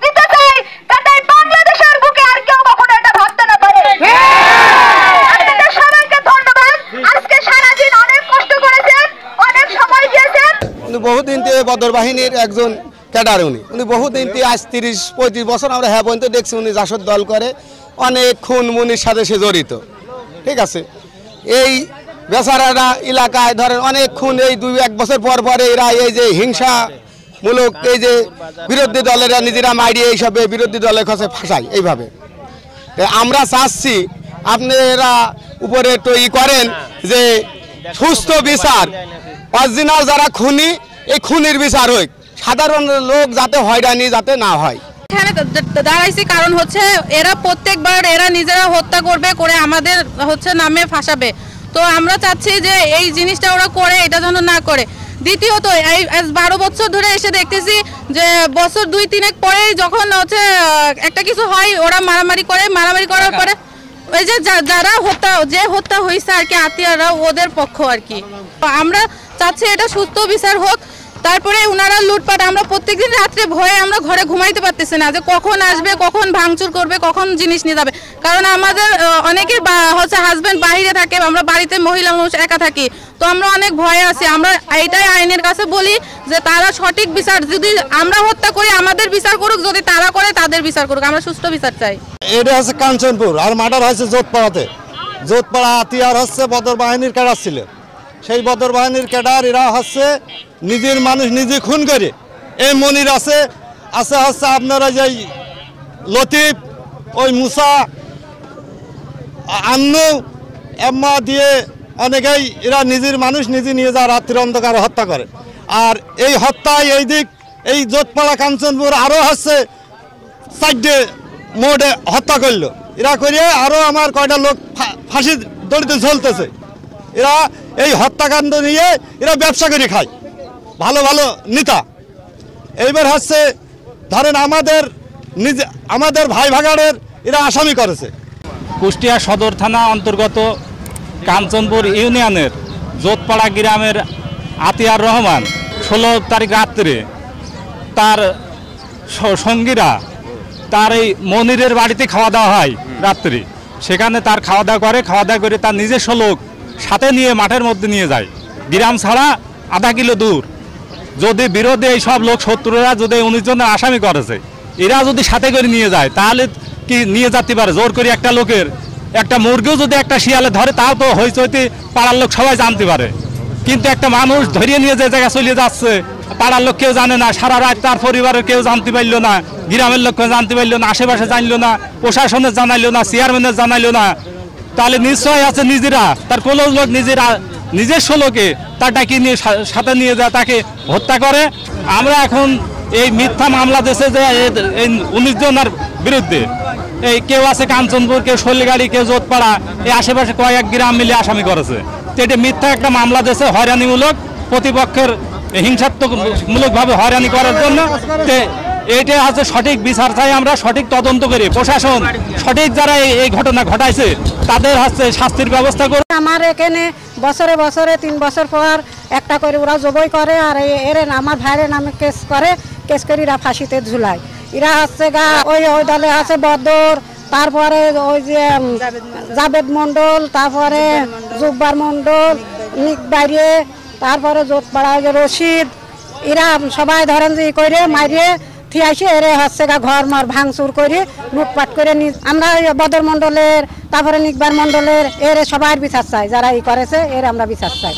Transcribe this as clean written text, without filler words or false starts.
দিতে চাই যাতে বাংলাদেশের বুকে আর কেউ কখনো এটা ভাবতে না পারে। আপনাদের সবাইকে ধন্যবাদ। আজকে সারাদিন অনেক কষ্ট করেছেন, অনেক সময় দিয়েছেন। উনি বহুদিন থেকে বদর বাহিনীর একজন ক্যাডার। উনি বহুদিন থেকে আজ 30-35 বছর আমরা হ্যাঁ পর্যন্ত দেখছি উনি জাসদ দল করে, অনেক খুন মুনির সাথে সে জড়িত। ঠিক আছে, এই বেচারারা এলাকায় ধরেন অনেক খুন, এই 2-1 বছর পর পরে এরা এই যে হিংসামূলক এই যে বিরোধী দলেরা নিজেরা মাইরিয়ে এইসবে বিরোধী দলের কাছে ফাঁসায় এইভাবে। আমরা চাচ্ছি আপনারা উপরে একটু করেন যে সুস্থ বিচার, অরিজিনাল যারা খুনি এই খুনির বিচার হোক, সাধারণ লোক যাতে হয়রানি যাতে না হয়। এখানে দাঁড়াইছি কারণ হচ্ছে এরা প্রত্যেকবার এরা নিজেরা হত্যা করবে, করে আমাদের নামে ফাঁসাবে। তো আমরা চাচ্ছি যে এই জিনিসটা ওরা করে, এটা যেন না করে। দ্বিতীয়ত এই 12 বছর ধরে এসে দেখতেছি যে বছর 2-3 পরে যখন একটা কিছু হয় ওরা মারামারি করে, মারামারি করার পরে ওই যে যারা হত্যা হয়েছে আর কি আত্মীয়রা ওদের পক্ষ আর কি। আমরা চাচ্ছি এটা সুস্থ বিচার হোক। তারপরে ওনারা লুটপাট, আমরা প্রত্যেকদিন রাত্রে ভয়ে আমরা ঘরে ঘুমাইতে পারতেছি না যে কখন আসবে, কখন ভাঙচুর করবে, কখন জিনিস নিয়ে যাবে। কারণ আমাদের অনেকের হাজবেন্ড বাইরে থাকে, আমরা বাড়িতে মহিলা মানুষ একা থাকি, তো আমরা অনেক ভয়ে আছি। আমরা এইটাই আইনের কাছে বলি যে তারা সঠিক বিচার, যদি আমরা হত্যা করি আমাদের বিচার করুক, যদি তারা করে তাদের বিচার করুক। আমরা সুষ্ঠু বিচার চাই। এটা হচ্ছে কাঞ্চনপুর, আর মার্ডার হয়েছে জোতপাড়াতে। জোতপাড়া আতিয়ার হচ্ছে বদর বাহিনীর ক্যাডার ছিল। সেই বদর বাহিনীর ক্যাডার এরা হচ্ছে নিজের মানুষ নিজে খুন করে। এই মনির আছে হচ্ছে আপনারা যে লতিফ, ওই মুসা, আন্নু, এম্মা দিয়ে অনেকেই এরা নিজের মানুষ নিজে নিয়ে যা রাত্রির অন্ধকারে হত্যা করে। আর এই হত্যায় এই দিক এই জোতপাড়া কাঞ্চনপুর আরও হচ্ছে 4টে মোড়ে হত্যা করলো। এরা করে আরও আমার কয়টা লোক ফাঁসি দড়িতে ঝুলতেছে। এরা এই হত্যাকাণ্ড নিয়ে এরা ব্যবসা করে খায়, ভালো ভালো নেতা। এইবার হচ্ছে ধরেন আমাদের ভাই ভাগাড়ের এরা আসামি করেছে। কুষ্টিয়া সদর থানা অন্তর্গত কাঞ্চনপুর ইউনিয়নের জোতপাড়া গ্রামের আতিয়ার রহমান 16 তারিখ রাত্রে তার সঙ্গীরা তার এই মনিরের বাড়িতে খাওয়া দাওয়া হয় রাত্রি। সেখানে তার খাওয়া দাওয়া করে তার নিজস্ব লোক সাথে নিয়ে মাঠের মধ্যে নিয়ে যায়, গ্রাম ছাড়া আধা কিলো দূর। যদি বিরোধী এই সব লোক শত্রুরা যদি 19 জনের আসামি করেছে, এরা যদি সাথে করে নিয়ে যায় তাহলে কি নিয়ে যেতে পারে জোর করে? একটা লোকের একটা মুরগিও যদি একটা শিয়ালে ধরে তাও তো হইচইতে পাড়ার লোক সবাই জানতে পারে। কিন্তু একটা মানুষ ধরিয়ে নিয়ে যে জায়গায় চলে যাচ্ছে পাড়ার লোক কেউ জানে না, সারা রাত তার পরিবারের কেউ জানতে পারলো না, গ্রামের লোক কেউ জানতে পারলো না, আশেপাশে জানলো না, প্রশাসনের জানাইলো না, চেয়ারম্যানের জানাইলো না। তাহলে নিশ্চয় আছে নিজেরা তার কোনো লোক নিজস্ব লোকে তার ডাকি নিয়ে সাথে নিয়ে যায়, তাকে হত্যা করে। আমরা এখন এই মিথ্যা মামলা দিয়েছে যে 19 জনের বিরুদ্ধে। এই কেউ আছে কাঞ্চনপুর, কেউ শৈলগাড়ি, কেউ জোতপাড়া, এই আশেপাশে কয়েক গ্রাম মিলে আসামি করেছে। তো এটা মিথ্যা একটা মামলা দিয়েছে হয়রানিমূলক, প্রতিপক্ষের হিংসাত্মকমূলকভাবে হয়রানি করার জন্য। এইটা আছে সঠিক বিচার চাই, আমরা সঠিক তদন্ত করি, প্রশাসন সঠিক যারা এই ঘটনা ঘটাইছে তাদের হচ্ছে শাস্তির ব্যবস্থা করে। আমার এখানে বছরে 3 বছর পর একটা করে ওরা জবই করে, আর আমার ভাইয়ের নামে কেস করে এরা ফাঁসিতে ঝুলায়। এরা হচ্ছে ওই দলে আছে বদর, তারপরে ওই যে জাবেদ মন্ডল, তারপরে জুব্বার মন্ডল, নিক বাইরে, তারপরে জোতপাড়া রশিদ। এরা সবাই ধরেন যে করে মারিয়ে থিয়াইছে, এরে হচ্ছে ঘর মার ভাঙচুর করে লুটপাট করে। আমরা বদর মন্ডলের, তারপরে নিকবার মন্ডলের এর সবাই বিচার চাই, যারা করেছে এর আমরা বিচার চাই।